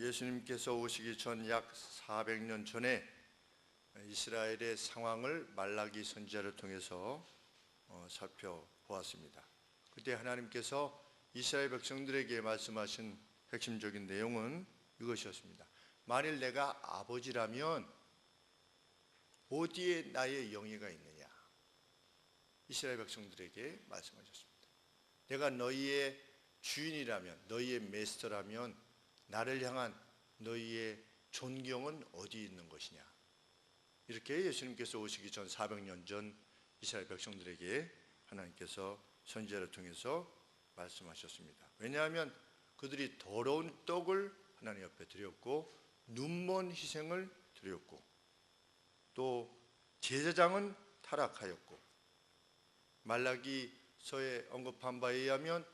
예수님께서 오시기 전 약 400년 전에 이스라엘의 상황을 말라기 선지자를 통해서 살펴보았습니다. 그때 하나님께서 이스라엘 백성들에게 말씀하신 핵심적인 내용은 이것이었습니다. 만일 내가 아버지라면 어디에 나의 영예가 있느냐? 이스라엘 백성들에게 말씀하셨습니다. 내가 너희의 주인이라면, 너희의 메스터라면 나를 향한 너희의 존경은 어디 있는 것이냐? 이렇게 예수님께서 오시기 전 400년 전 이스라엘 백성들에게 하나님께서 선지자를 통해서 말씀하셨습니다. 왜냐하면 그들이 더러운 떡을 하나님 앞에 드렸고 눈먼 희생을 드렸고 또 제사장은 타락하였고 말라기서에 언급한 바에 의하면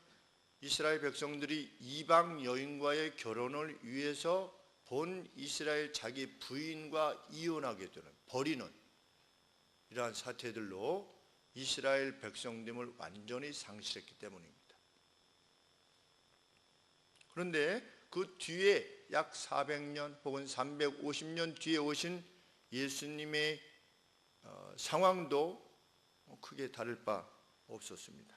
이스라엘 백성들이 이방 여인과의 결혼을 위해서 본 이스라엘 자기 부인과 이혼하게 되는, 버리는 이러한 사태들로 이스라엘 백성됨을 완전히 상실했기 때문입니다. 그런데 그 뒤에 약 400년 혹은 350년 뒤에 오신 예수님의 상황도 크게 다를 바 없었습니다.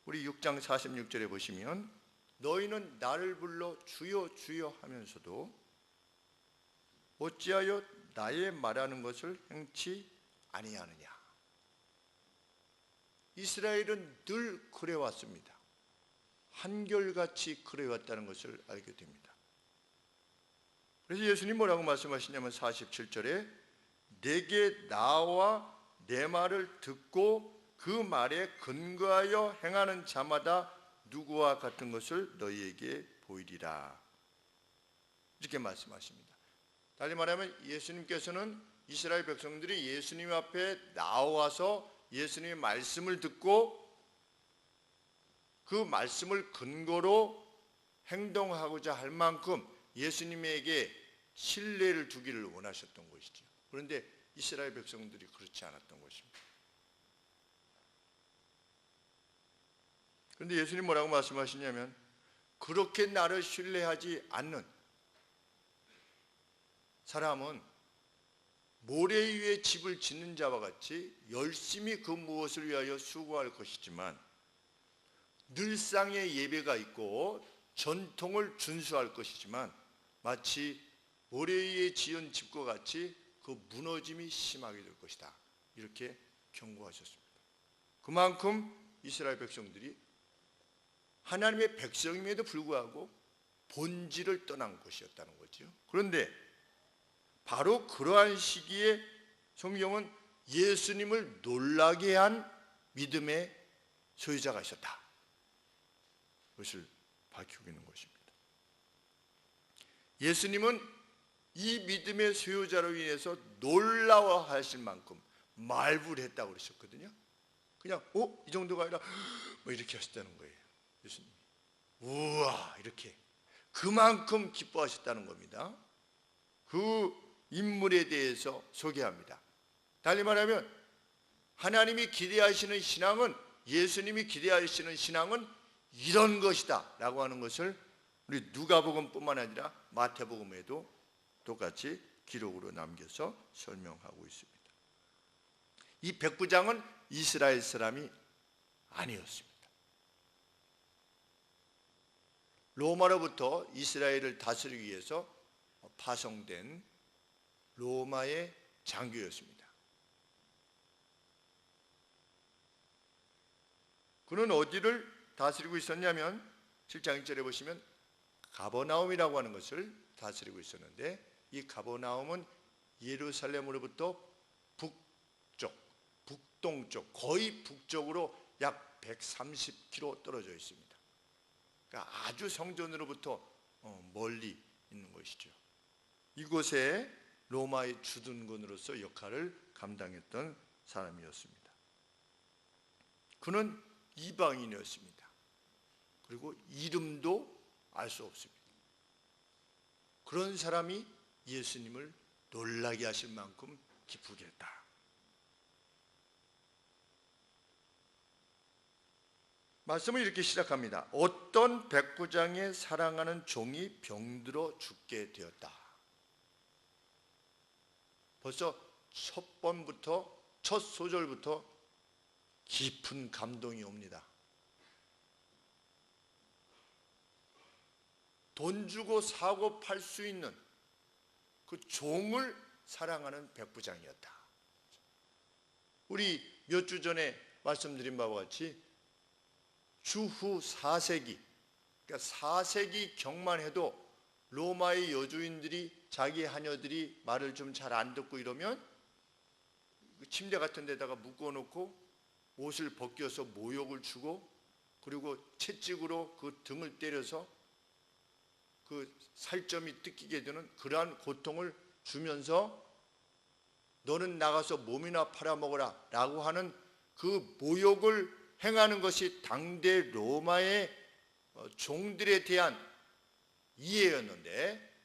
우리 6장 46절에 보시면 너희는 나를 불러 주여 주여 하면서도 어찌하여 나의 말하는 것을 행치 아니하느냐. 이스라엘은 늘 그래왔습니다. 한결같이 그래왔다는 것을 알게 됩니다. 그래서 예수님 뭐라고 말씀하시냐면 47절에 내게 나와 내 말을 듣고 그 말에 근거하여 행하는 자마다 누구와 같은 것을 너희에게 보이리라. 이렇게 말씀하십니다. 달리 말하면 예수님께서는 이스라엘 백성들이 예수님 앞에 나와서 예수님의 말씀을 듣고 그 말씀을 근거로 행동하고자 할 만큼 예수님에게 신뢰를 두기를 원하셨던 것이죠. 그런데 이스라엘 백성들이 그렇지 않았던 것입니다. 그런데 예수님 뭐라고 말씀하시냐면 그렇게 나를 신뢰하지 않는 사람은 모래 위에 집을 짓는 자와 같이 열심히 그 무엇을 위하여 수고할 것이지만 늘상의 예배가 있고 전통을 준수할 것이지만 마치 모래 위에 지은 집과 같이 그 무너짐이 심하게 될 것이다. 이렇게 경고하셨습니다. 그만큼 이스라엘 백성들이 하나님의 백성임에도 불구하고 본질을 떠난 것이었다는 거죠. 그런데 바로 그러한 시기에 성경은 예수님을 놀라게 한 믿음의 소유자가 있었다. 그것을 밝히고 있는 것입니다. 예수님은 이 믿음의 소유자로 인해서 놀라워하실 만큼 말불했다고 그러셨거든요. 그냥 이 정도가 아니라 뭐 이렇게 하셨다는 거예요. 예수님이 우와 이렇게 그만큼 기뻐하셨다는 겁니다. 그 인물에 대해서 소개합니다. 달리 말하면 하나님이 기대하시는 신앙은, 예수님이 기대하시는 신앙은 이런 것이다 라고 하는 것을 우리 누가복음뿐만 아니라 마태복음에도 똑같이 기록으로 남겨서 설명하고 있습니다. 이 백부장은 이스라엘 사람이 아니었습니다. 로마로부터 이스라엘을 다스리기 위해서 파송된 로마의 장교였습니다. 그는 어디를 다스리고 있었냐면 7장 1절에 보시면 가버나움이라고 하는 것을 다스리고 있었는데 이 가버나움은 예루살렘으로부터 북동쪽, 거의 북쪽으로 약 130km 떨어져 있습니다. 그러니까 아주 성전으로부터 멀리 있는 것이죠. 이곳에 로마의 주둔군으로서 역할을 감당했던 사람이었습니다. 그는 이방인이었습니다. 그리고 이름도 알 수 없습니다. 그런 사람이 예수님을 놀라게 하실 만큼 기쁘게 했다. 말씀을 이렇게 시작합니다. 어떤 백부장의 사랑하는 종이 병들어 죽게 되었다. 벌써 첫 소절부터 깊은 감동이 옵니다. 돈 주고 사고 팔 수 있는 그 종을 사랑하는 백부장이었다. 우리 몇 주 전에 말씀드린 바와 같이 주후 4세기, 그러니까 4세기 경만 해도 로마의 여주인들이 자기 하녀들이 말을 좀 잘 안 듣고 이러면 침대 같은 데다가 묶어놓고 옷을 벗겨서 모욕을 주고, 그리고 채찍으로 그 등을 때려서 그 살점이 뜯기게 되는 그러한 고통을 주면서 너는 나가서 몸이나 팔아먹어라 라고 하는 그 모욕을 행하는 것이 당대 로마의 종들에 대한 이해였는데,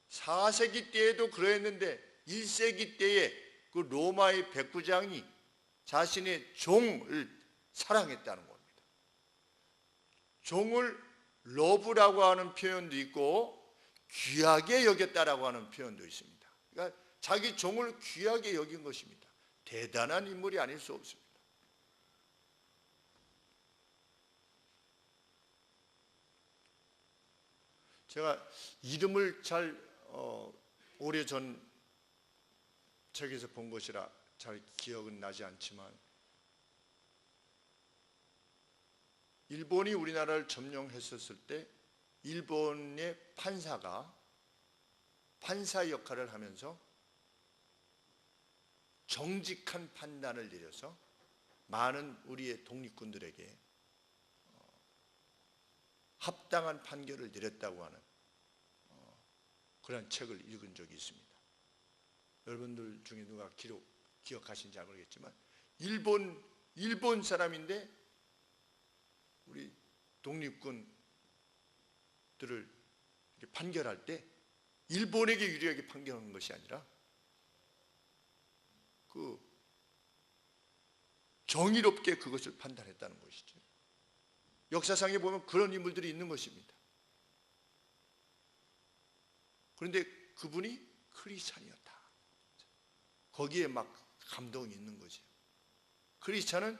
4세기 때에도 그러했는데 1세기 때에 그 로마의 백부장이 자신의 종을 사랑했다는 겁니다. 종을 러브라고 하는 표현도 있고 귀하게 여겼다라고 하는 표현도 있습니다. 그러니까 자기 종을 귀하게 여긴 것입니다. 대단한 인물이 아닐 수 없습니다. 제가 이름을 잘 오래전 책에서 본 것이라 잘 기억은 나지 않지만, 일본이 우리나라를 점령했었을 때 일본의 판사가 판사 역할을 하면서 정직한 판단을 내려서 많은 우리의 독립군들에게 합당한 판결을 내렸다고 하는 그런 책을 읽은 적이 있습니다. 여러분들 중에 누가 기억하신지 모르겠지만 일본 사람인데 우리 독립군들을 판결할 때 일본에게 유리하게 판결한 것이 아니라 그 정의롭게 그것을 판단했다는 것이죠. 역사상에 보면 그런 인물들이 있는 것입니다. 그런데 그분이 크리스찬이었다. 거기에 막 감동이 있는 거죠. 크리스찬은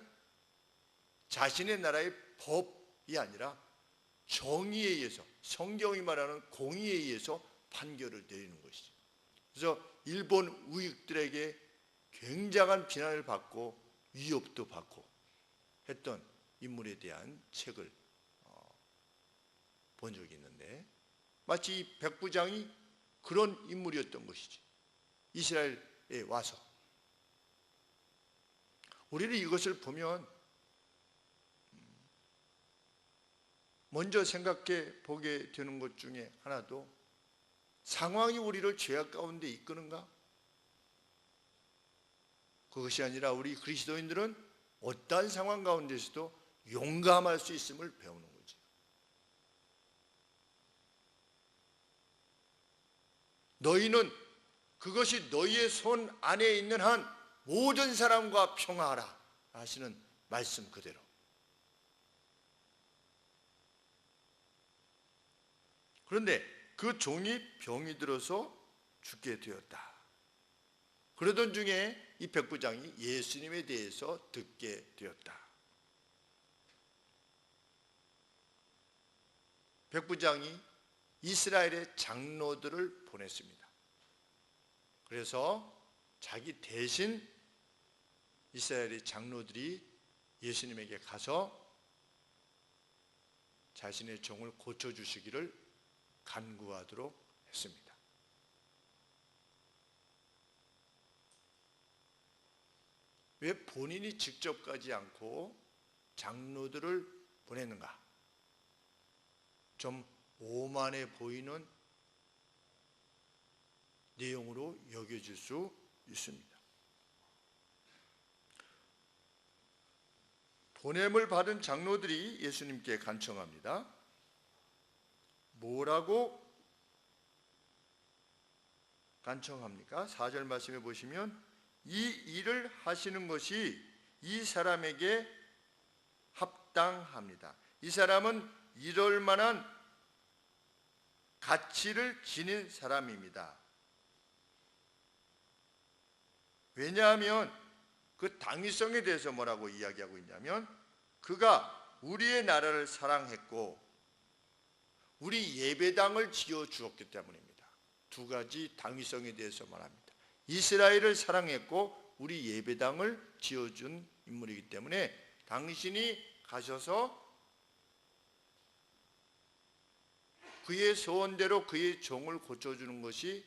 자신의 나라의 법이 아니라 정의에 의해서, 성경이 말하는 공의에 의해서 판결을 내리는 것이죠. 그래서 일본 우익들에게 굉장한 비난을 받고 위협도 받고 했던 인물에 대한 책을 본 적이 있는데, 마치 이 백부장이 그런 인물이었던 것이지. 이스라엘에 와서 우리는 이것을 보면 먼저 생각해 보게 되는 것 중에 하나도, 상황이 우리를 죄악 가운데 이끄는가? 그것이 아니라 우리 그리스도인들은 어떠한 상황 가운데서도 용감할 수 있음을 배우는 거죠. 너희는 그것이 너희의 손 안에 있는 한 모든 사람과 평화하라 하시는 말씀 그대로. 그런데 그 종이 병이 들어서 죽게 되었다. 그러던 중에 이 백부장이 예수님에 대해서 듣게 되었다. 백부장이 이스라엘의 장로들을 보냈습니다. 그래서 자기 대신 이스라엘의 장로들이 예수님에게 가서 자신의 종을 고쳐주시기를 간구하도록 했습니다. 왜 본인이 직접 가지 않고 장로들을 보냈는가? 좀 오만해 보이는 내용으로 여겨질 수 있습니다. 보냄을 받은 장로들이 예수님께 간청합니다. 뭐라고 간청합니까? 4절 말씀해 보시면 이 일을 하시는 것이 이 사람에게 합당합니다. 이 사람은 이럴 만한 가치를 지닌 사람입니다. 왜냐하면 그 당위성에 대해서 뭐라고 이야기하고 있냐면 그가 우리의 나라를 사랑했고 우리 예배당을 지어 주었기 때문입니다. 두 가지 당위성에 대해서 말합니다. 이스라엘을 사랑했고 우리 예배당을 지어준 인물이기 때문에 당신이 가셔서 그의 소원대로 그의 종을 고쳐주는 것이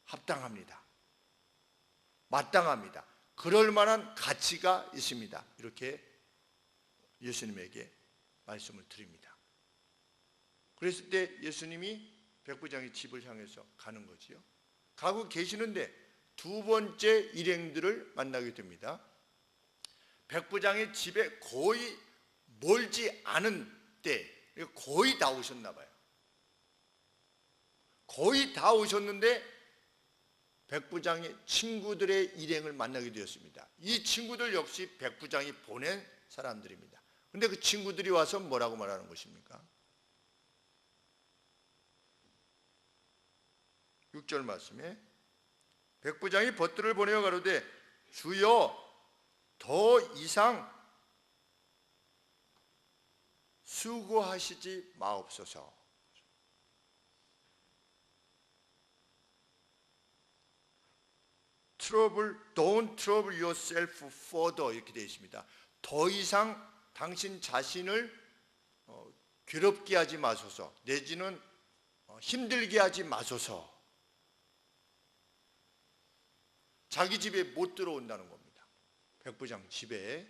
합당합니다. 마땅합니다. 그럴 만한 가치가 있습니다. 이렇게 예수님에게 말씀을 드립니다. 그랬을 때 예수님이 백부장의 집을 향해서 가는 거지요. 가고 계시는데 두 번째 일행들을 만나게 됩니다. 백부장의 집에 거의 멀지 않은 때 거의 다 오셨나 봐요. 거의 다 오셨는데 백부장의 친구들의 일행을 만나게 되었습니다. 이 친구들 역시 백부장이 보낸 사람들입니다. 그런데 그 친구들이 와서 뭐라고 말하는 것입니까? 6절 말씀에 백부장이 벗들을 보내어 가로되 주여 더 이상 수고하시지 마옵소서. Don't trouble yourself further 이렇게 되어 있습니다. 더 이상 당신 자신을 괴롭게 하지 마소서, 내지는 힘들게 하지 마소서. 자기 집에 못 들어온다는 겁니다. 백부장 집에.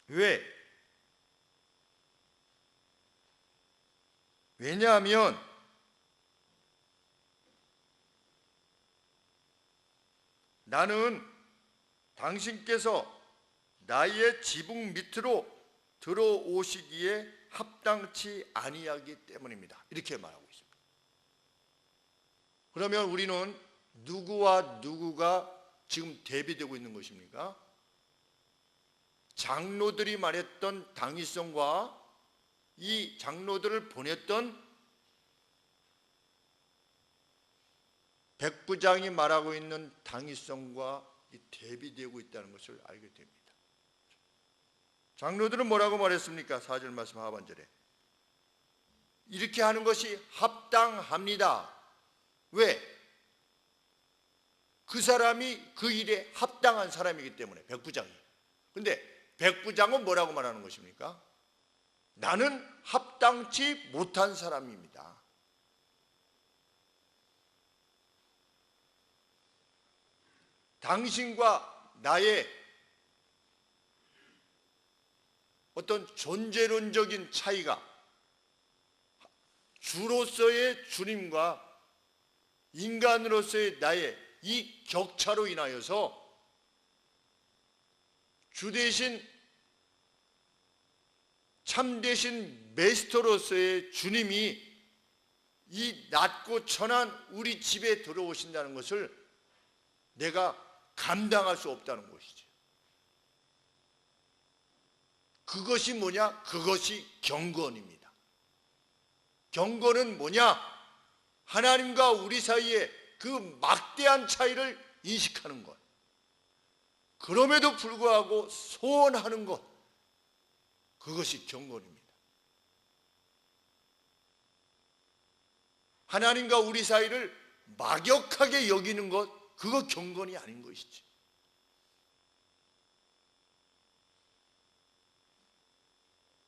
왜? 왜냐하면 나는 당신께서 나의 지붕 밑으로 들어오시기에 합당치 아니하기 때문입니다. 이렇게 말하고 있습니다. 그러면 우리는 누구와 누구가 지금 대비되고 있는 것입니까? 장로들이 말했던 당위성과 이 장로들을 보냈던 백부장이 말하고 있는 당위성과 대비되고 있다는 것을 알게 됩니다. 장로들은 뭐라고 말했습니까? 4절 말씀 하반절에 이렇게 하는 것이 합당합니다. 왜? 그 사람이 그 일에 합당한 사람이기 때문에 백부장이. 그런데 백부장은 뭐라고 말하는 것입니까? 나는 합당치 못한 사람입니다. 당신과 나의 어떤 존재론적인 차이가 주로서의 주님과 인간으로서의 나의 이 격차로 인하여서 주 대신 참되신 메스터로서의 주님이 이 낮고 천한 우리 집에 들어오신다는 것을 내가 감당할 수 없다는 것이죠. 그것이 뭐냐? 그것이 경건입니다. 경건은 뭐냐? 하나님과 우리 사이에 그 막대한 차이를 인식하는 것. 그럼에도 불구하고 소원하는 것. 그것이 경건입니다. 하나님과 우리 사이를 막역하게 여기는 것, 그거 경건이 아닌 것이지.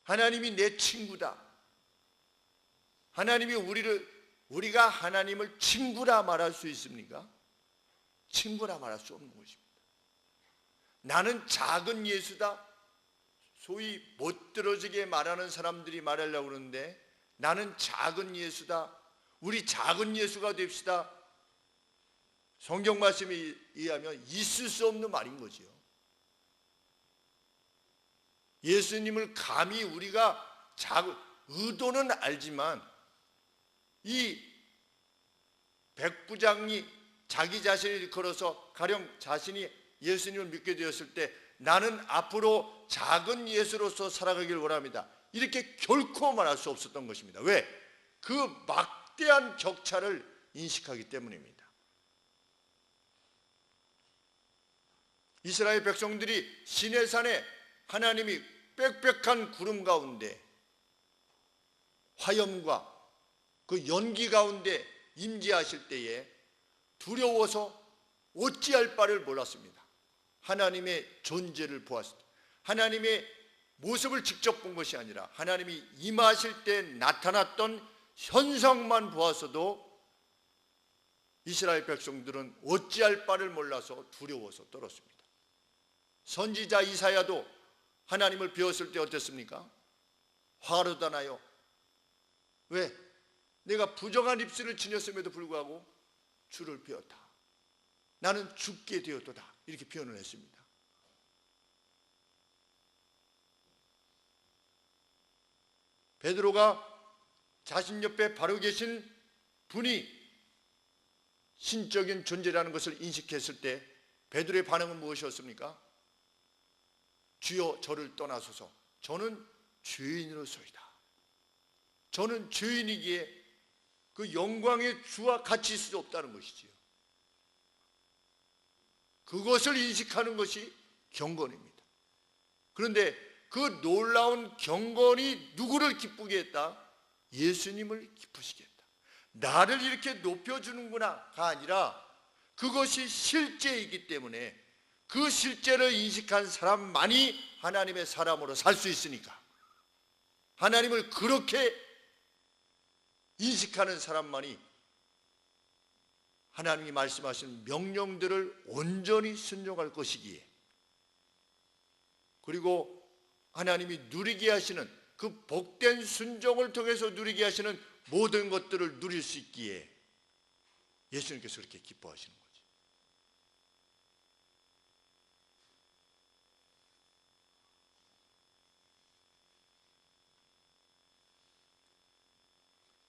하나님이 내 친구다. 하나님이 우리가 하나님을 친구라 말할 수 있습니까? 친구라 말할 수 없는 것입니다. 나는 작은 예수다. 소위 못 들어지게 말하는 사람들이 말하려고 그러는데 나는 작은 예수다. 우리 작은 예수가 됩시다. 성경 말씀에 의하면 있을 수 없는 말인 거지요. 예수님을 감히 우리가 의도는 알지만 이 백부장이 자기 자신을 걸어서 가령 자신이 예수님을 믿게 되었을 때 나는 앞으로 작은 예수로서 살아가길 원합니다. 이렇게 결코 말할 수 없었던 것입니다. 왜? 그 막대한 격차를 인식하기 때문입니다. 이스라엘 백성들이 시내산에 하나님이 빽빽한 구름 가운데 화염과 그 연기 가운데 임재하실 때에 두려워서 어찌할 바를 몰랐습니다. 하나님의 존재를 보았을 때, 하나님의 모습을 직접 본 것이 아니라 하나님이 임하실 때 나타났던 현상만 보아서도 이스라엘 백성들은 어찌할 바를 몰라서 두려워서 떨었습니다. 선지자 이사야도 하나님을 배웠을 때 어땠습니까? 화가 나요. 왜? 내가 부정한 입술을 지녔음에도 불구하고 주를 배웠다. 나는 죽게 되었도다. 이렇게 표현을 했습니다. 베드로가 자신 옆에 바로 계신 분이 신적인 존재라는 것을 인식했을 때 베드로의 반응은 무엇이었습니까? 주여 저를 떠나소서. 저는 죄인으로소이다. 저는 죄인이기에 그 영광의 주와 같이 있을 수 없다는 것이지요. 그것을 인식하는 것이 경건입니다. 그런데 그 놀라운 경건이 누구를 기쁘게 했다? 예수님을 기쁘시게 했다. 나를 이렇게 높여주는구나가 아니라 그것이 실제이기 때문에 그 실제를 인식한 사람만이 하나님의 사람으로 살 수 있으니까, 하나님을 그렇게 인식하는 사람만이 하나님이 말씀하신 명령들을 온전히 순종할 것이기에, 그리고 하나님이 누리게 하시는 그 복된 순종을 통해서 누리게 하시는 모든 것들을 누릴 수 있기에 예수님께서 그렇게 기뻐하시는 거죠.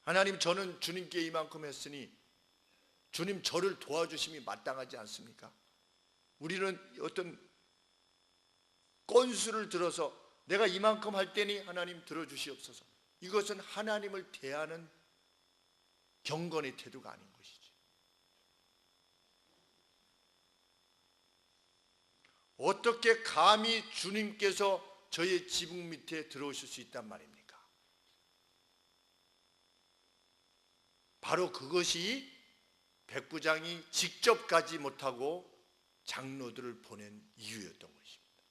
하나님, 저는 주님께 이만큼 했으니 주님 저를 도와주심이 마땅하지 않습니까? 우리는 어떤 건수를 들어서 내가 이만큼 할 때니 하나님 들어주시옵소서. 이것은 하나님을 대하는 경건의 태도가 아닌 것이지. 어떻게 감히 주님께서 저의 지붕 밑에 들어오실 수 있단 말입니까? 바로 그것이 백부장이 직접 가지 못하고 장로들을 보낸 이유였던 것입니다.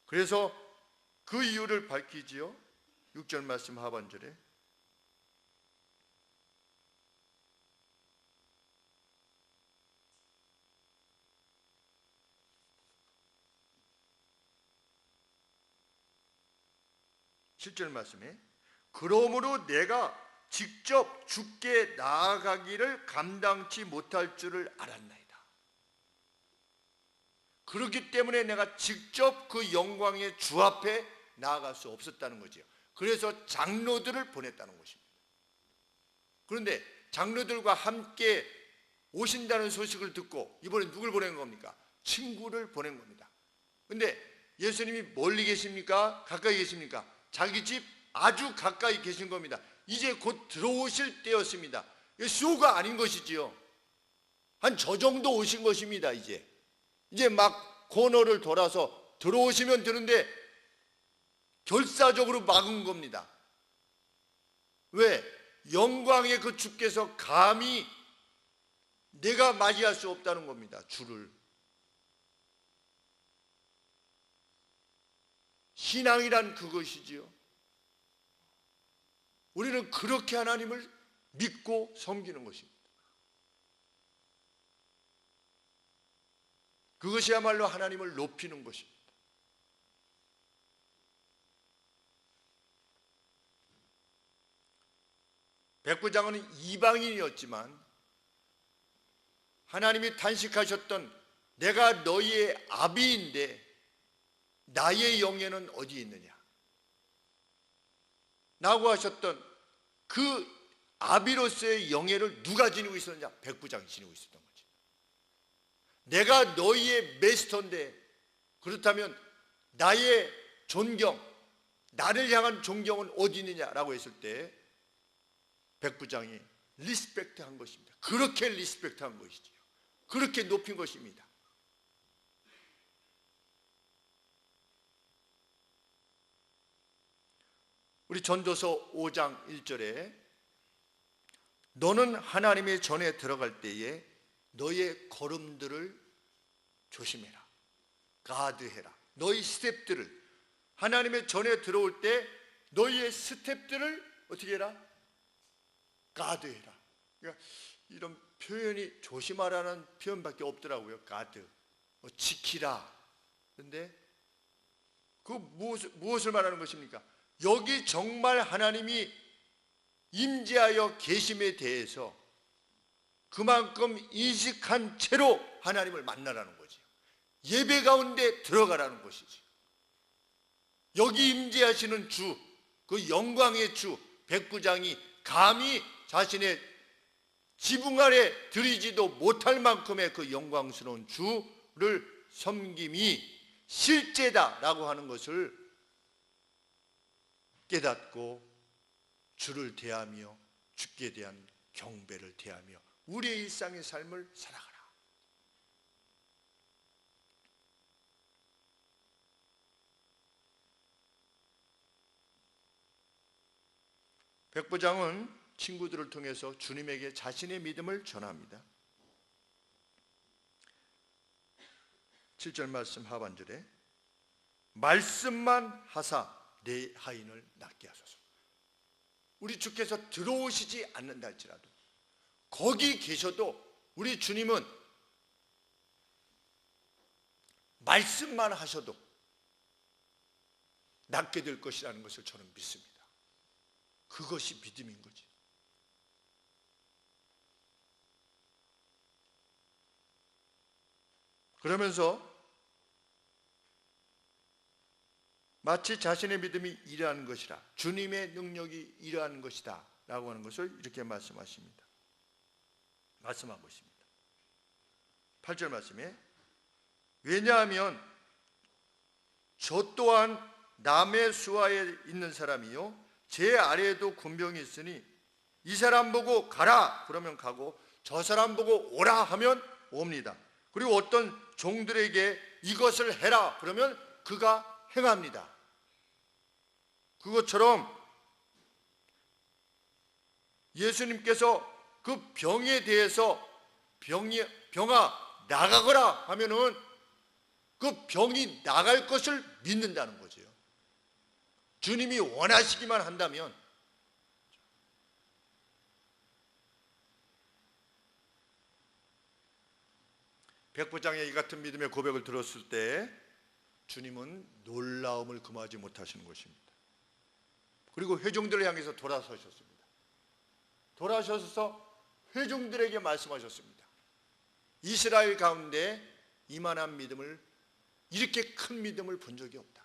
그래서 그 이유를 밝히지요. 6절 말씀 하반절에 (7절) 말씀에 그러므로 내가 직접 주께 나아가기를 감당치 못할 줄을 알았나이다. 그렇기 때문에 내가 직접 그 영광의 주 앞에 나아갈 수 없었다는 거죠. 그래서 장로들을 보냈다는 것입니다. 그런데 장로들과 함께 오신다는 소식을 듣고 이번에 누굴 보낸 겁니까? 친구를 보낸 겁니다. 그런데 예수님이 멀리 계십니까? 가까이 계십니까? 자기 집 아주 가까이 계신 겁니다. 이제 곧 들어오실 때였습니다. 쇼가 아닌 것이지요. 한 저 정도 오신 것입니다. 이제 막 코너를 돌아서 들어오시면 되는데 결사적으로 막은 겁니다. 왜? 영광의 그 주께서 감히 내가 맞이할 수 없다는 겁니다. 주를. 신앙이란 그것이지요. 우리는 그렇게 하나님을 믿고 섬기는 것입니다. 그것이야말로 하나님을 높이는 것입니다. 백부장은 이방인이었지만 하나님이 단식하셨던 내가 너희의 아비인데 나의 영예는 어디에 있느냐 라고 하셨던 그 아비로서의 영예를 누가 지니고 있었느냐? 백부장이 지니고 있었던 거죠. 내가 너희의 메스터인데 그렇다면 나의 존경, 나를 향한 존경은 어디 있느냐라고 했을 때 백부장이 리스펙트한 것입니다. 그렇게 리스펙트한 것이지요. 그렇게 높인 것입니다. 우리 전도서 5장 1절에 너는 하나님의 전에 들어갈 때에 너의 걸음들을 조심해라. 가드해라. 너의 스텝들을, 하나님의 전에 들어올 때 너희의 스텝들을 어떻게 해라? 가드해라. 그러니까 이런 표현이 조심하라는 표현밖에 없더라고요. 가드, 지키라. 그런데 그 무엇을 말하는 것입니까? 여기 정말 하나님이 임재하여 계심에 대해서 그만큼 인식한 채로 하나님을 만나라는 거지. 예배 가운데 들어가라는 것이지. 여기 임재하시는 주, 그 영광의 주 백부장이 감히 자신의 지붕 아래 들이지도 못할 만큼의 그 영광스러운 주를 섬김이 실제다라고 하는 것을 깨닫고 주를 대하며 주께 대한 경배를 대하며 우리의 일상의 삶을 살아가라. 백부장은 친구들을 통해서 주님에게 자신의 믿음을 전합니다. 7절 말씀 하반절에 말씀만 하사 내 하인을 낫게 하소서. 우리 주께서 들어오시지 않는다 할지라도 거기 계셔도 우리 주님은 말씀만 하셔도 낫게 될 것이라는 것을 저는 믿습니다. 그것이 믿음인 거지. 그러면서 마치 자신의 믿음이 이러한 것이라, 주님의 능력이 이러한 것이다 라고 하는 것을 이렇게 말씀하십니다. 말씀한 것입니다. 8절 말씀에 왜냐하면 저 또한 남의 수하에 있는 사람이요 제 아래에도 군병이 있으니 이 사람 보고 가라 그러면 가고 저 사람 보고 오라 하면 옵니다. 그리고 어떤 종들에게 이것을 해라 그러면 그가 행합니다. 그것처럼 예수님께서 그 병에 대해서 병아 나가거라 하면은 그 병이 나갈 것을 믿는다는 거죠. 주님이 원하시기만 한다면. 백부장의 이 같은 믿음의 고백을 들었을 때 주님은 놀라움을 금하지 못하시는 것입니다. 그리고 회중들을 향해서 돌아서셨습니다. 돌아서셔서 회중들에게 말씀하셨습니다. 이스라엘 가운데 이만한 믿음을, 이렇게 큰 믿음을 본 적이 없다.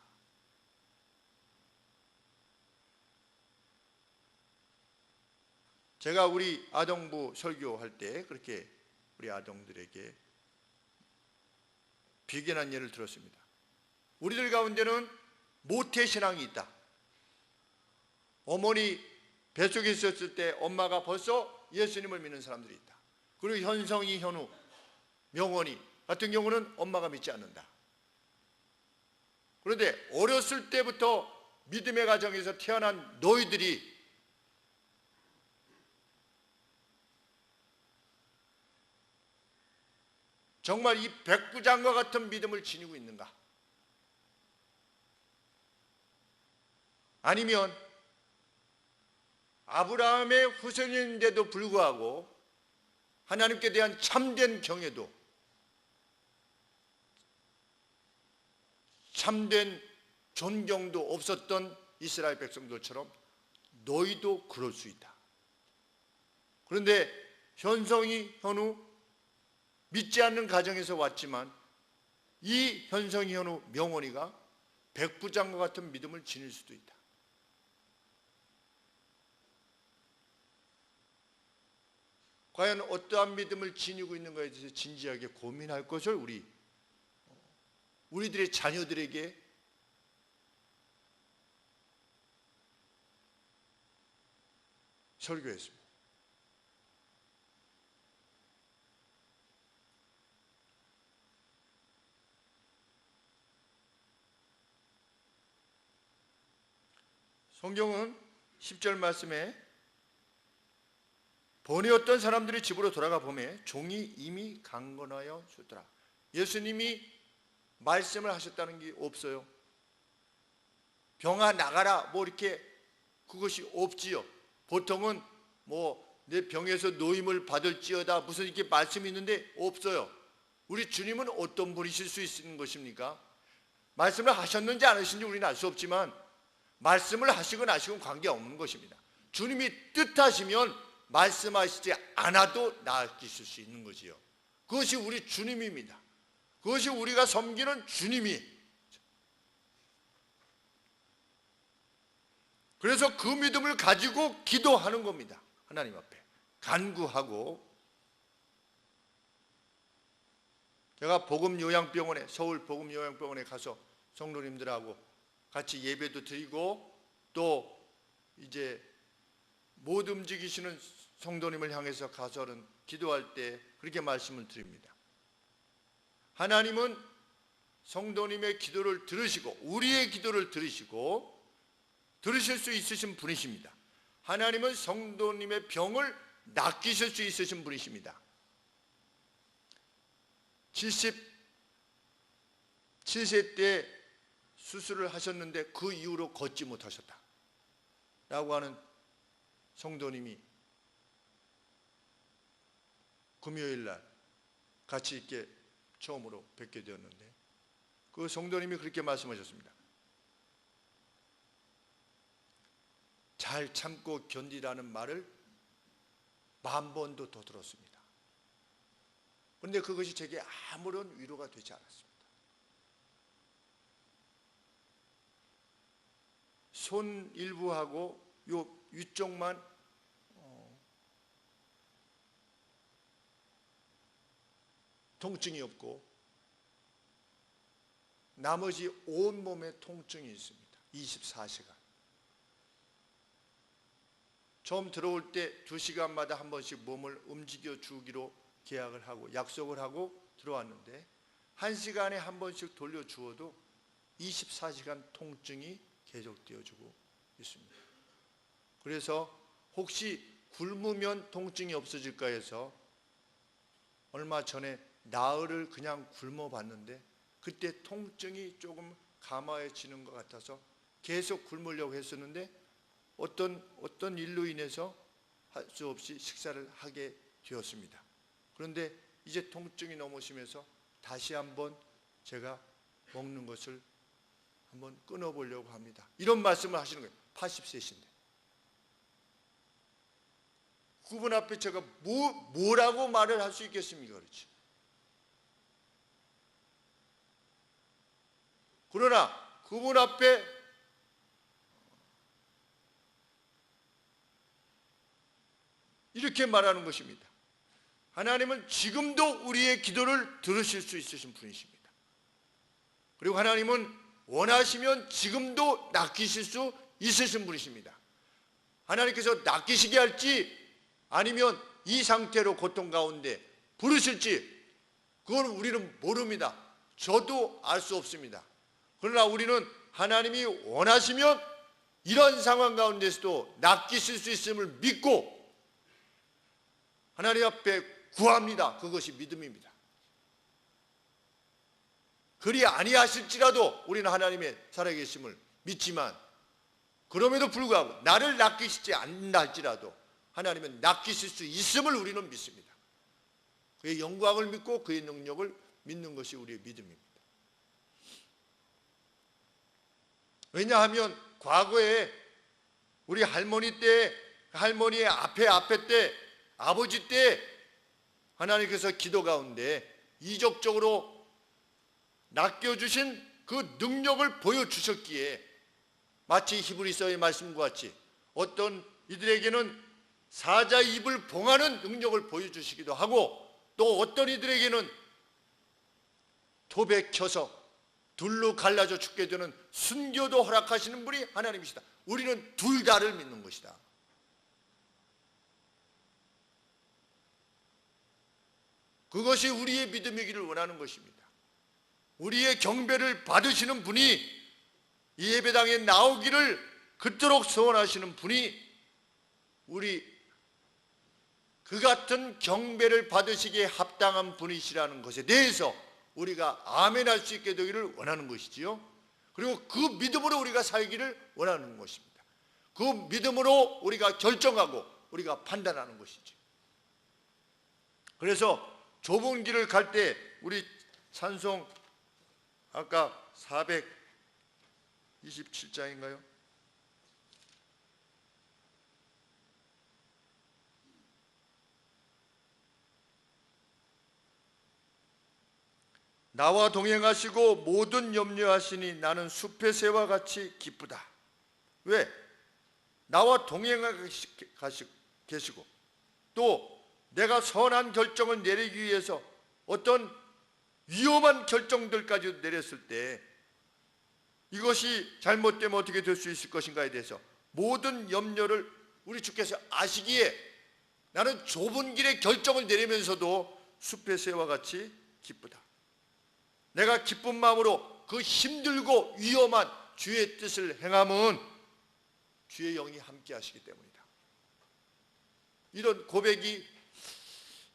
제가 우리 아동부 설교할 때 그렇게 우리 아동들에게 비견한 예를 들었습니다. 우리들 가운데는 모태신앙이 있다. 어머니 뱃속에 있었을 때 엄마가 벌써 예수님을 믿는 사람들이 있다. 그리고 현성이, 현우, 명원이 같은 경우는 엄마가 믿지 않는다. 그런데 어렸을 때부터 믿음의 가정에서 태어난 너희들이 정말 이 백부장과 같은 믿음을 지니고 있는가? 아니면 아브라함의 후손인데도 불구하고 하나님께 대한 참된 경외도, 참된 존경도 없었던 이스라엘 백성들처럼 너희도 그럴 수 있다. 그런데 현성이, 현우 믿지 않는 가정에서 왔지만 이 현성이, 현우, 명원이가 백부장과 같은 믿음을 지닐 수도 있다. 과연 어떠한 믿음을 지니고 있는가에 대해서 진지하게 고민할 것을 우리들의 자녀들에게 설교했습니다. 성경은 10절 말씀에 보내었던 사람들이 집으로 돌아가 보매 종이 이미 강건하여 주더라. 예수님이 말씀을 하셨다는 게 없어요. 병아 나가라 뭐 이렇게 그것이 없지요. 보통은 뭐 내 병에서 노임을 받을지어다 무슨 이렇게 말씀이 있는데 없어요. 우리 주님은 어떤 분이실 수 있는 것입니까? 말씀을 하셨는지 안 하셨는지 우리는 알 수 없지만 말씀을 하시건 안 하시건 관계없는 것입니다. 주님이 뜻하시면 말씀하시지 않아도 나아지실 수 있는 거지요. 그것이 우리 주님입니다. 그것이 우리가 섬기는 주님이. 그래서 그 믿음을 가지고 기도하는 겁니다. 하나님 앞에 간구하고. 제가 복음요양병원에, 서울 복음요양병원에 가서 성도님들하고 같이 예배도 드리고 또 이제 못 움직이시는 성도님을 향해서 가서는 기도할 때 그렇게 말씀을 드립니다. 하나님은 성도님의 기도를 들으시고 우리의 기도를 들으시고 들으실 수 있으신 분이십니다. 하나님은 성도님의 병을 낚이실 수 있으신 분이십니다. 77세 때 수술을 하셨는데 그 이후로 걷지 못하셨다 라고 하는 성도님이 금요일 날 같이 이렇게 처음으로 뵙게 되었는데 그 성도님이 그렇게 말씀하셨습니다. 잘 참고 견디라는 말을 10,000번도 더 들었습니다. 그런데 그것이 제게 아무런 위로가 되지 않았습니다. 손 일부하고 요 위쪽만 통증이 없고 나머지 온몸에 통증이 있습니다. 24시간. 처음 들어올 때 2시간마다 한 번씩 몸을 움직여 주기로 계약을 하고 약속을 하고 들어왔는데 1시간에 한 번씩 돌려주어도 24시간 통증이 계속되어주고 있습니다. 그래서 혹시 굶으면 통증이 없어질까 해서 얼마 전에 나흘을 그냥 굶어봤는데 그때 통증이 조금 감화해지는 것 같아서 계속 굶으려고 했었는데 어떤 일로 인해서 할 수 없이 식사를 하게 되었습니다. 그런데 이제 통증이 넘어지면서 다시 한번 제가 먹는 것을 한번 끊어보려고 합니다. 이런 말씀을 하시는 거예요. 80세신데. 그분 앞에 제가 뭐라고 말을 할 수 있겠습니까? 그렇지. 그러나 그분 앞에 이렇게 말하는 것입니다. 하나님은 지금도 우리의 기도를 들으실 수 있으신 분이십니다. 그리고 하나님은 원하시면 지금도 낚이실 수 있으신 분이십니다. 하나님께서 낚이시게 할지 아니면 이 상태로 고통 가운데 부르실지 그걸 우리는 모릅니다. 저도 알 수 없습니다. 그러나 우리는 하나님이 원하시면 이런 상황 가운데서도 낚이실 수 있음을 믿고 하나님 앞에 구합니다. 그것이 믿음입니다. 그리 아니하실지라도 우리는 하나님의 살아계심을 믿지만 그럼에도 불구하고 나를 낚이시지 않는다 할지라도 하나님은 낚이실 수 있음을 우리는 믿습니다. 그의 영광을 믿고 그의 능력을 믿는 것이 우리의 믿음입니다. 왜냐하면 과거에 우리 할머니 때, 할머니의 앞에 때, 아버지 때 하나님께서 기도 가운데 이적적으로 낚여주신 그 능력을 보여주셨기에 마치 히브리서의 말씀과 같이 어떤 이들에게는 사자 입을 봉하는 능력을 보여주시기도 하고 또 어떤 이들에게는 톱에 켜서 둘로 갈라져 죽게 되는 순교도 허락하시는 분이 하나님이시다. 우리는 둘 다를 믿는 것이다. 그것이 우리의 믿음이기를 원하는 것입니다. 우리의 경배를 받으시는 분이 이 예배당에 나오기를 그토록 소원하시는 분이 우리 그 같은 경배를 받으시기에 합당한 분이시라는 것에 대해서 우리가 아멘할 수 있게 되기를 원하는 것이지요. 그리고 그 믿음으로 우리가 살기를 원하는 것입니다. 그 믿음으로 우리가 결정하고 우리가 판단하는 것이죠. 그래서 좁은 길을 갈 때 우리 찬송 아까 427장인가요? 나와 동행하시고 모든 염려하시니 나는 숲의 새와 같이 기쁘다. 왜? 나와 동행하시고 또 내가 선한 결정을 내리기 위해서 어떤 위험한 결정들까지 내렸을 때 이것이 잘못되면 어떻게 될 수 있을 것인가에 대해서 모든 염려를 우리 주께서 아시기에 나는 좁은 길의 결정을 내리면서도 숲의 새와 같이 기쁘다. 내가 기쁜 마음으로 그 힘들고 위험한 주의 뜻을 행함은 주의 영이 함께 하시기 때문이다. 이런 고백이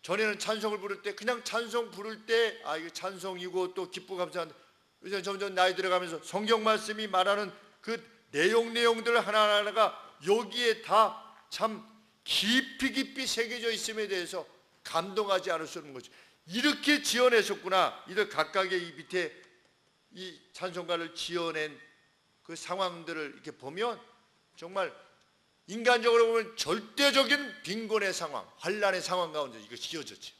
전에는 찬송을 부를 때 그냥 찬송 부를 때 이거 찬송이고 또 기쁘고 감사한데 요즘 점점 나이 들어가면서 성경 말씀이 말하는 그 내용들 하나하나가 여기에 다 참 깊이 새겨져 있음에 대해서 감동하지 않을 수 없는 거죠. 이렇게 지어내셨구나. 이들 각각의 이 밑에 이 찬송가를 지어낸 그 상황들을 이렇게 보면 정말 인간적으로 보면 절대적인 빈곤의 상황, 환난의 상황 가운데 이거 지어졌지.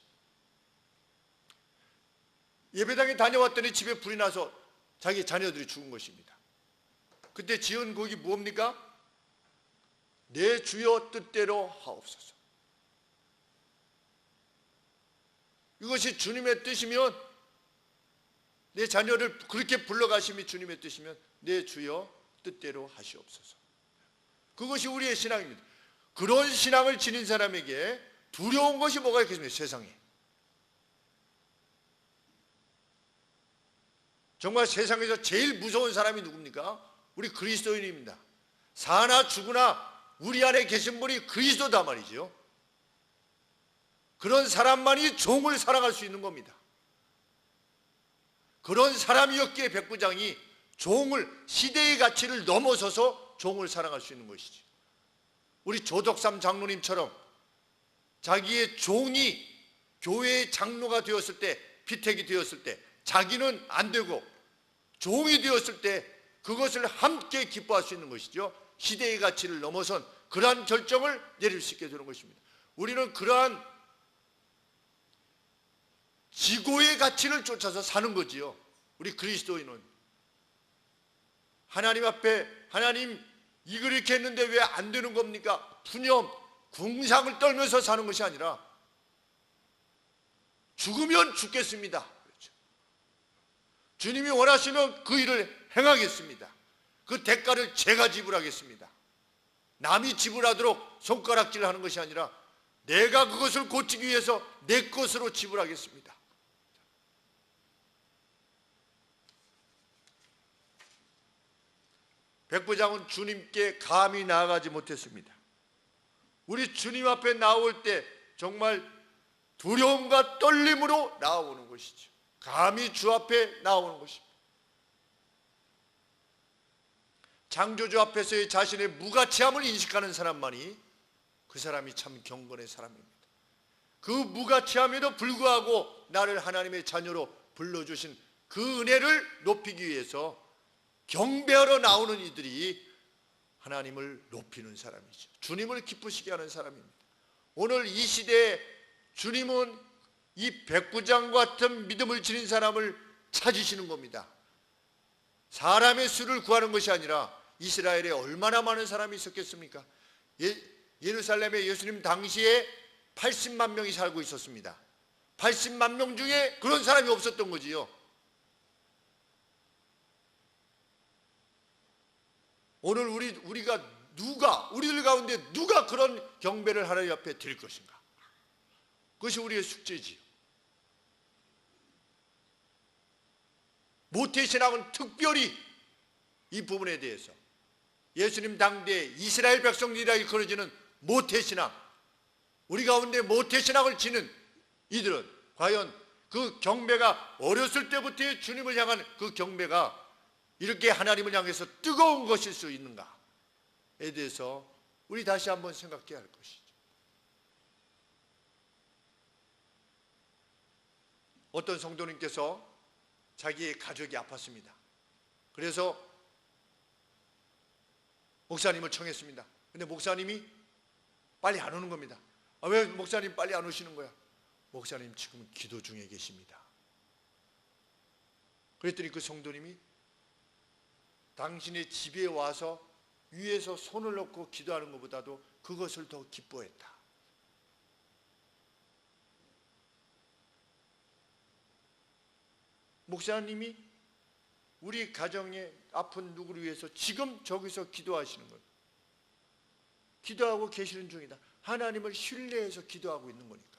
예배당에 다녀왔더니 집에 불이 나서 자기 자녀들이 죽은 것입니다. 그때 지은 곡이 뭡니까? 내 주여 뜻대로 하옵소서. 이것이 주님의 뜻이면 내 자녀를 그렇게 불러가심이 주님의 뜻이면 내 주여 뜻대로 하시옵소서. 그것이 우리의 신앙입니다. 그런 신앙을 지닌 사람에게 두려운 것이 뭐가 있겠습니까? 세상에. 정말 세상에서 제일 무서운 사람이 누굽니까? 우리 그리스도인입니다. 사나 죽으나 우리 안에 계신 분이 그리스도다 말이죠. 그런 사람만이 종을 사랑할 수 있는 겁니다. 그런 사람이었기에 백부장이 종을, 시대의 가치를 넘어서서 종을 사랑할 수 있는 것이지. 우리 조덕삼 장로님처럼 자기의 종이 교회의 장로가 되었을 때, 피택이 되었을 때 자기는 안 되고 종이 되었을 때 그것을 함께 기뻐할 수 있는 것이죠. 시대의 가치를 넘어선 그러한 결정을 내릴 수 있게 되는 것입니다. 우리는 그러한 지고의 가치를 쫓아서 사는 거지요. 우리 그리스도인은 하나님 앞에 하나님 이걸 이렇게 했는데 왜 안 되는 겁니까? 푸념, 궁상을 떨면서 사는 것이 아니라 죽으면 죽겠습니다. 그렇죠. 주님이 원하시면 그 일을 행하겠습니다. 그 대가를 제가 지불하겠습니다. 남이 지불하도록 손가락질을 하는 것이 아니라 내가 그것을 고치기 위해서 내 것으로 지불하겠습니다. 백부장은 주님께 감히 나아가지 못했습니다. 우리 주님 앞에 나올 때 정말 두려움과 떨림으로 나오는 것이죠. 감히 주 앞에 나오는 것입니다. 창조주 앞에서의 자신의 무가치함을 인식하는 사람만이 그 사람이 참 경건의 사람입니다. 그 무가치함에도 불구하고 나를 하나님의 자녀로 불러주신 그 은혜를 높이기 위해서 경배하러 나오는 이들이 하나님을 높이는 사람이죠. 주님을 기쁘시게 하는 사람입니다. 오늘 이 시대에 주님은 이 백부장 같은 믿음을 지닌 사람을 찾으시는 겁니다. 사람의 수를 구하는 것이 아니라 이스라엘에 얼마나 많은 사람이 있었겠습니까? 예루살렘에 예수님 당시에 80만 명이 살고 있었습니다. 80만 명 중에 그런 사람이 없었던 거지요. 오늘 우리들 가운데 누가 그런 경배를 하나님 앞에 드릴 것인가? 그것이 우리의 숙제지요. 모태신앙은 특별히 이 부분에 대해서 예수님 당대에 이스라엘 백성들이라 일컬어지는 모태신앙, 우리 가운데 모태신앙을 지닌 이들은 과연 그 경배가 어렸을 때부터의 주님을 향한 그 경배가 이렇게 하나님을 향해서 뜨거운 것일 수 있는가에 대해서 우리 다시 한번 생각해야 할 것이죠. 어떤 성도님께서 자기의 가족이 아팠습니다. 그래서 목사님을 청했습니다. 근데 목사님이 빨리 안 오는 겁니다. 왜 목사님 빨리 안 오시는 거야? 목사님 지금 기도 중에 계십니다. 그랬더니 그 성도님이 당신의 집에 와서 위에서 손을 놓고 기도하는 것보다도 그것을 더 기뻐했다. 목사님이 우리 가정에 아픈 누구를 위해서 지금 저기서 기도하시는 거예요. 기도하고 계시는 중이다. 하나님을 신뢰해서 기도하고 있는 거니까.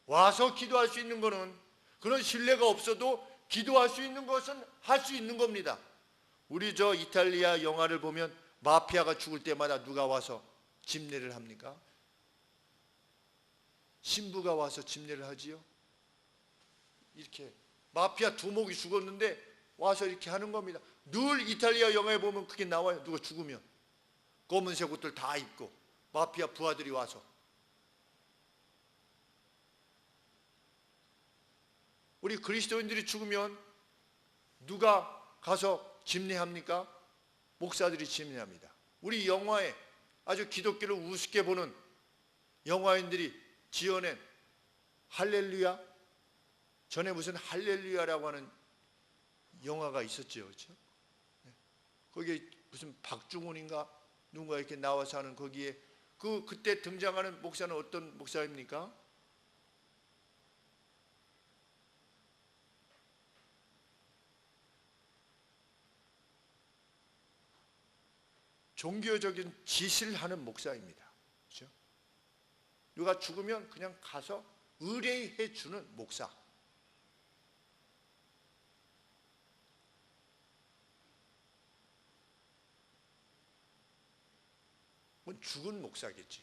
와서 기도할 수 있는 거는 그런 신뢰가 없어도 기도할 수 있는 것은 할 수 있는 겁니다. 우리 저 이탈리아 영화를 보면 마피아가 죽을 때마다 누가 와서 집례를 합니까? 신부가 와서 집례를 하지요. 이렇게 마피아 두목이 죽었는데 와서 이렇게 하는 겁니다. 늘 이탈리아 영화에 보면 그게 나와요. 누가 죽으면 검은색 옷들 다 입고 마피아 부하들이 와서. 우리 그리스도인들이 죽으면 누가 가서 집례합니까? 목사들이 집례합니다. 우리 영화에 아주 기독교를 우습게 보는 영화인들이 지어낸 할렐루야, 전에 무슨 할렐루야라고 하는 영화가 있었죠, 그렇죠? 거기에 무슨 박중훈인가 누군가 이렇게 나와서 하는 거기에 그때 등장하는 목사는 어떤 목사입니까? 종교적인 지시를 하는 목사입니다. 그렇죠? 누가 죽으면 그냥 가서 의뢰해 주는 목사. 죽은 목사겠지.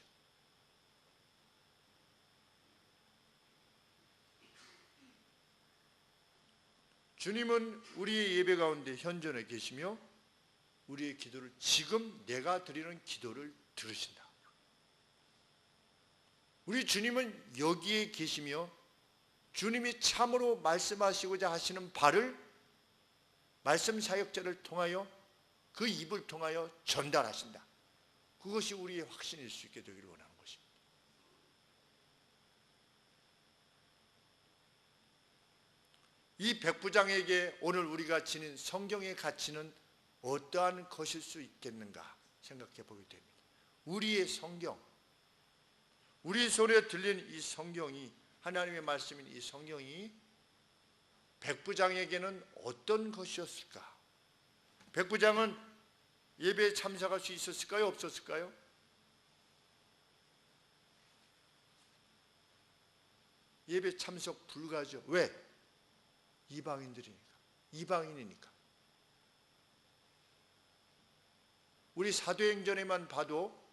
주님은 우리의 예배 가운데 현존해 계시며 우리의 기도를 지금 내가 드리는 기도를 들으신다. 우리 주님은 여기에 계시며 주님이 참으로 말씀하시고자 하시는 바를 말씀 사역자를 통하여 그 입을 통하여 전달하신다. 그것이 우리의 확신일 수 있게 되기를 원하는 것입니다. 이 백부장에게 오늘 우리가 지닌 성경의 가치는 어떠한 것일 수 있겠는가 생각해 보게 됩니다. 우리의 성경, 우리 손에 들린 이 성경이, 하나님의 말씀인 이 성경이 백부장에게는 어떤 것이었을까? 백부장은 예배에 참석할 수 있었을까요? 없었을까요? 예배 참석 불가죠. 왜? 이방인이니까. 우리 사도행전에만 봐도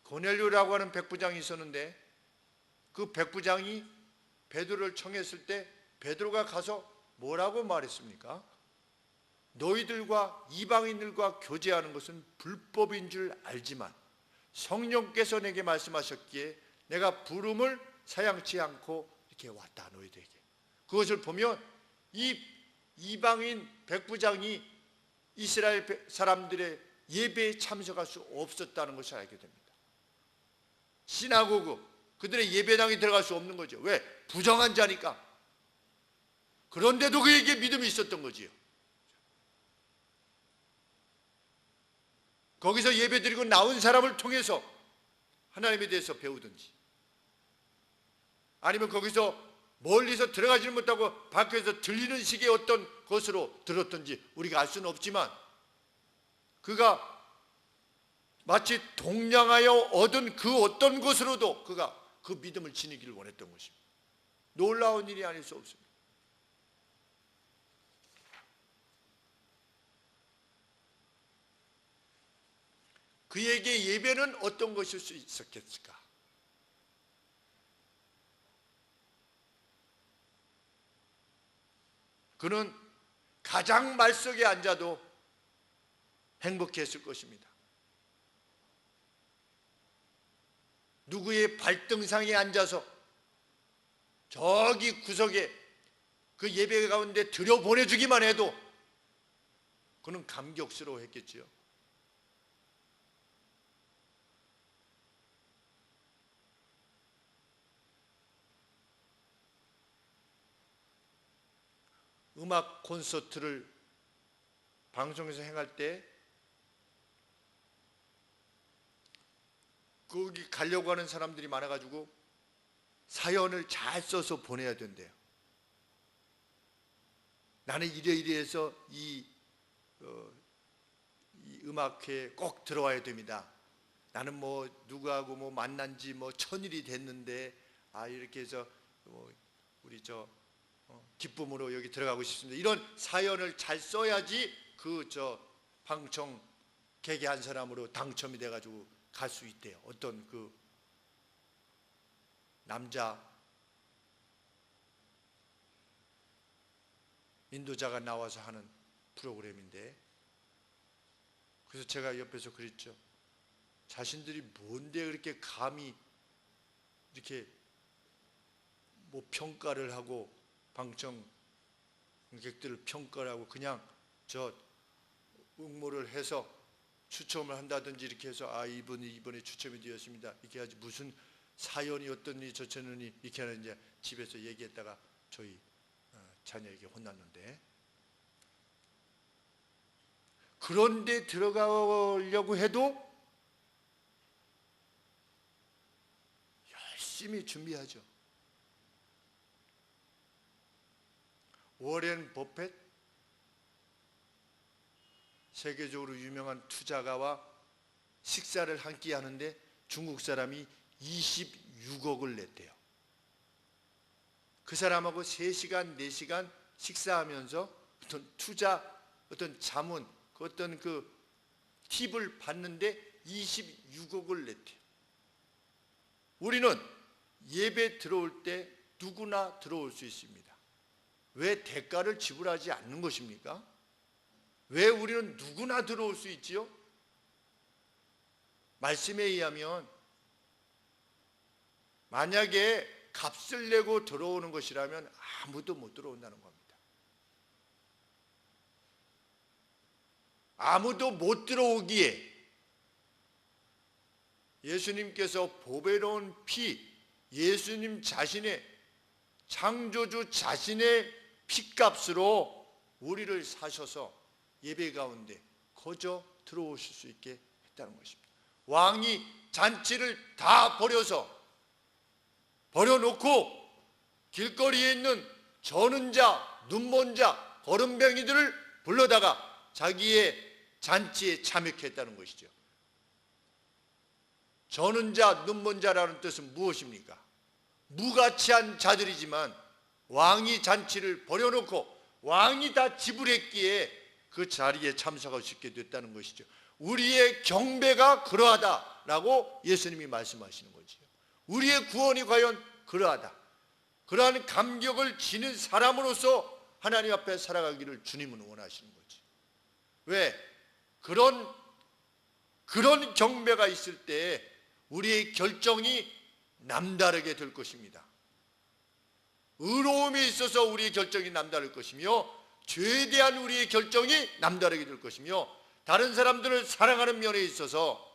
고넬료라고 하는 백부장이 있었는데 그 백부장이 베드로를 청했을 때 베드로가 가서 뭐라고 말했습니까? 너희들과 이방인들과 교제하는 것은 불법인 줄 알지만 성령께서 내게 말씀하셨기에 내가 부름을 사양치 않고 이렇게 왔다 너희들에게. 그것을 보면 이 이방인 백부장이 이스라엘 사람들의 예배에 참석할 수 없었다는 것을 알게 됩니다. 시나고그, 그들의 예배당에 들어갈 수 없는 거죠. 왜? 부정한 자니까. 그런데도 그에게 믿음이 있었던 거지요. 거기서 예배드리고 나온 사람을 통해서 하나님에 대해서 배우든지, 아니면 거기서 멀리서 들어가지는 못하고 밖에서 들리는 식의 어떤 것으로 들었든지 우리가 알 수는 없지만 그가 마치 동냥하여 얻은 그 어떤 것으로도 그가 그 믿음을 지니기를 원했던 것입니다. 놀라운 일이 아닐 수 없습니다. 그에게 예배는 어떤 것일 수 있었겠을까? 그는 가장 말석에 앉아도 행복했을 것입니다. 누구의 발등상에 앉아서 저기 구석에 그 예배 가운데 들여보내주기만 해도 그는 감격스러워했겠지요. 음악 콘서트를 방송에서 행할 때 거기 가려고 하는 사람들이 많아가지고 사연을 잘 써서 보내야 된대요. 나는 이래이래해서 이 음악회에 꼭 들어와야 됩니다. 나는 뭐 누구하고 뭐 만난 지 뭐 1000일이 됐는데 이렇게 해서 우리 기쁨으로 여기 들어가고 싶습니다. 이런 사연을 잘 써야지 방청 개개한 사람으로 당첨이 돼가지고 갈 수 있대요. 어떤 그 남자 인도자가 나와서 하는 프로그램인데, 그래서 제가 옆에서 그랬죠. 자신들이 뭔데 그렇게 감히 이렇게 뭐 평가를 하고 방청객들을 평가를 하고 그냥 응모를 해서 추첨을 한다든지 이렇게 해서 이분이 이번에 추첨이 되었습니다 이렇게 하지, 무슨 사연이 어떠니 저쩌느니 이렇게 하는, 이제 집에서 얘기했다가 저희 자녀에게 혼났는데, 그런데 들어가려고 해도 열심히 준비하죠. 워렌 버핏, 세계적으로 유명한 투자가와 식사를 한 끼 하는데 중국 사람이 26억을 냈대요. 그 사람하고 3시간, 4시간 식사하면서 어떤 투자, 어떤 자문, 어떤 그 팁을 받는데 26억을 냈대요. 우리는 예배 들어올 때 누구나 들어올 수 있습니다. 왜 대가를 지불하지 않는 것입니까? 왜 우리는 누구나 들어올 수 있지요? 말씀에 의하면 만약에 값을 내고 들어오는 것이라면 아무도 못 들어온다는 겁니다. 아무도 못 들어오기에 예수님께서 보배로운 피, 예수님 자신의, 창조주 자신의 피값으로 우리를 사셔서 예배 가운데 거저 들어오실 수 있게 했다는 것입니다. 왕이 잔치를 다 버려놓고 길거리에 있는 저는 자, 눈먼 자, 거름뱅이들을 불러다가 자기의 잔치에 참여했다는 것이죠. 저는 자, 눈먼 자라는 뜻은 무엇입니까? 무가치한 자들이지만 왕이 잔치를 버려놓고 왕이 다 지불했기에 그 자리에 참석할 수 있게 됐다는 것이죠. 우리의 경배가 그러하다라고 예수님이 말씀하시는 거지요. 우리의 구원이 과연 그러하다. 그러한 감격을 지닌 사람으로서 하나님 앞에 살아가기를 주님은 원하시는 거지. 왜? 그런 경배가 있을 때 우리의 결정이 남다르게 될 것입니다. 의로움에 있어서 우리의 결정이 남다를 것이며, 죄에 대한 우리의 결정이 남다르게 될 것이며, 다른 사람들을 사랑하는 면에 있어서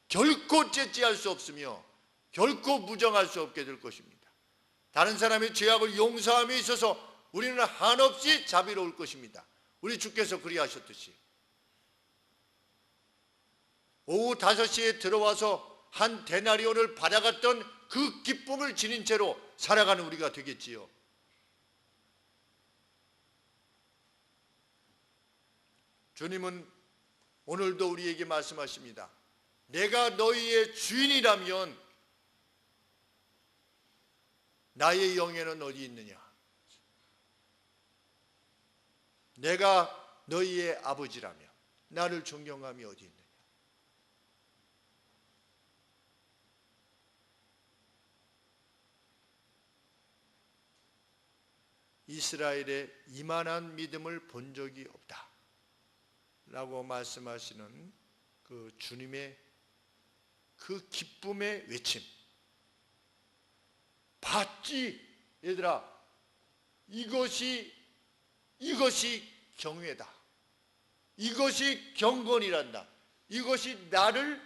결코 째찌할 수 없으며 결코 부정할 수 없게 될 것입니다. 다른 사람의 죄악을 용서함에 있어서 우리는 한없이 자비로울 것입니다. 우리 주께서 그리하셨듯이 오후 5시에 들어와서 한 데나리온을 받아갔던 그 기쁨을 지닌 채로 살아가는 우리가 되겠지요. 주님은 오늘도 우리에게 말씀하십니다. 내가 너희의 주인이라면 나의 영예는 어디 있느냐? 내가 너희의 아버지라면 나를 존경함이 어디 있느냐? 이스라엘의 이만한 믿음을 본 적이 없다 라고 말씀하시는 그 주님의 그 기쁨의 외침, 봤지 얘들아, 이것이 경외다, 이것이 경건이란다, 이것이 나를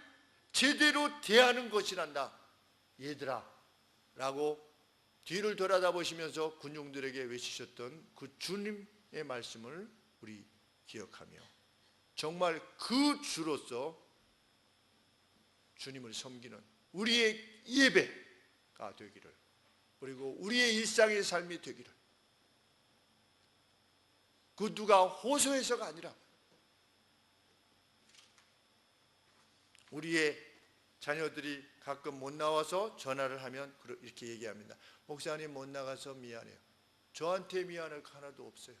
제대로 대하는 것이란다 얘들아 라고 뒤를 돌아다보시면서 군중들에게 외치셨던 그 주님의 말씀을 우리 기억하며 정말 그 주로서 주님을 섬기는 우리의 예배가 되기를, 그리고 우리의 일상의 삶이 되기를, 그 누가 호소해서가 아니라 우리의 자녀들이 가끔 못 나와서 전화를 하면 이렇게 얘기합니다. 목사님 못 나가서 미안해요. 저한테 미안할 거 하나도 없어요.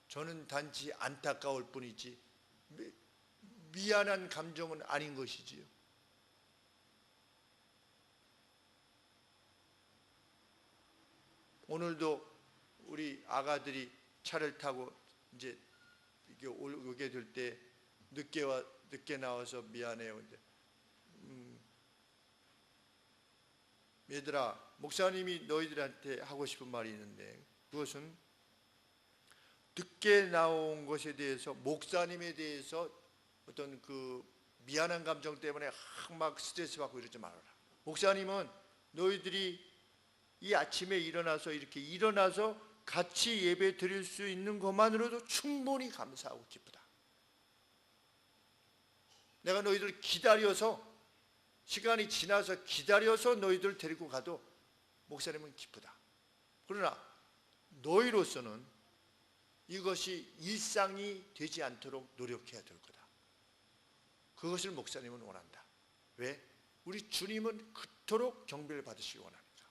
저는 단지 안타까울 뿐이지 미안한 감정은 아닌 것이지요. 오늘도 우리 아가들이 차를 타고 이제 오게 될 때 늦게 나와서 미안해요. 근데 얘들아, 목사님이 너희들한테 하고 싶은 말이 있는데, 그것은 늦게 나온 것에 대해서, 목사님에 대해서 어떤 그 미안한 감정 때문에 막 스트레스 받고 이러지 말아라. 목사님은 너희들이 이 아침에 일어나서 같이 예배 드릴 수 있는 것만으로도 충분히 감사하고 기쁘다. 내가 너희들 기다려서, 시간이 지나서 기다려서 너희들 데리고 가도 목사님은 기쁘다. 그러나 너희로서는 이것이 일상이 되지 않도록 노력해야 될 거다. 그것을 목사님은 원한다. 왜? 우리 주님은 그토록 경배를 받으시기 원합니다.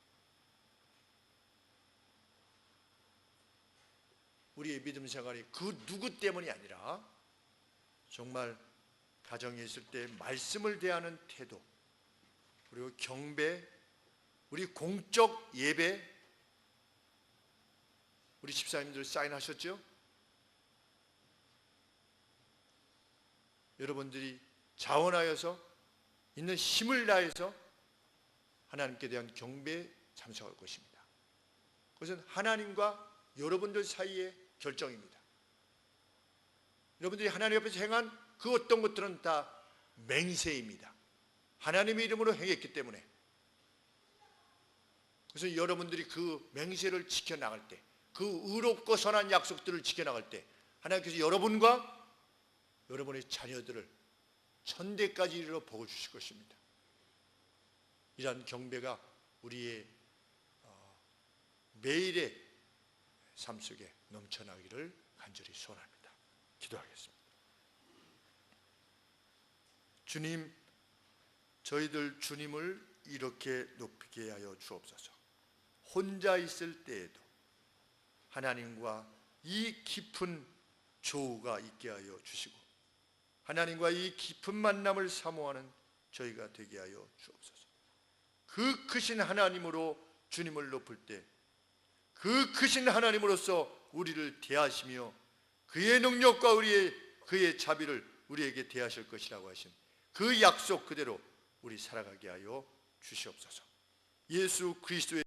우리의 믿음 생활이 그 누구 때문이 아니라 정말 가정에 있을 때 말씀을 대하는 태도, 그리고 경배, 우리 공적 예배, 우리 집사님들 사인하셨죠? 여러분들이 자원하여서 있는 힘을 다해서 하나님께 대한 경배에 참석할 것입니다. 그것은 하나님과 여러분들 사이의 결정입니다. 여러분들이 하나님 앞에서 행한 그 어떤 것들은 다 맹세입니다. 하나님의 이름으로 행했기 때문에. 그래서 여러분들이 그 맹세를 지켜나갈 때, 그 의롭고 선한 약속들을 지켜나갈 때 하나님께서 여러분과 여러분의 자녀들을 천대까지 이르러 복을 주실 것입니다. 이러한 경배가 우리의 매일의 삶 속에 넘쳐나기를 간절히 소원합니다. 기도하겠습니다. 주님, 저희들 주님을 이렇게 높이게 하여 주옵소서. 혼자 있을 때에도 하나님과 이 깊은 조우가 있게 하여 주시고, 하나님과 이 깊은 만남을 사모하는 저희가 되게 하여 주옵소서. 그 크신 하나님으로 주님을 높일 때, 그 크신 하나님으로서 우리를 대하시며 그의 능력과 그의 자비를 우리에게 대하실 것이라고 하신 그 약속 그대로 우리 살아가게 하여 주시옵소서. 예수 그리스도의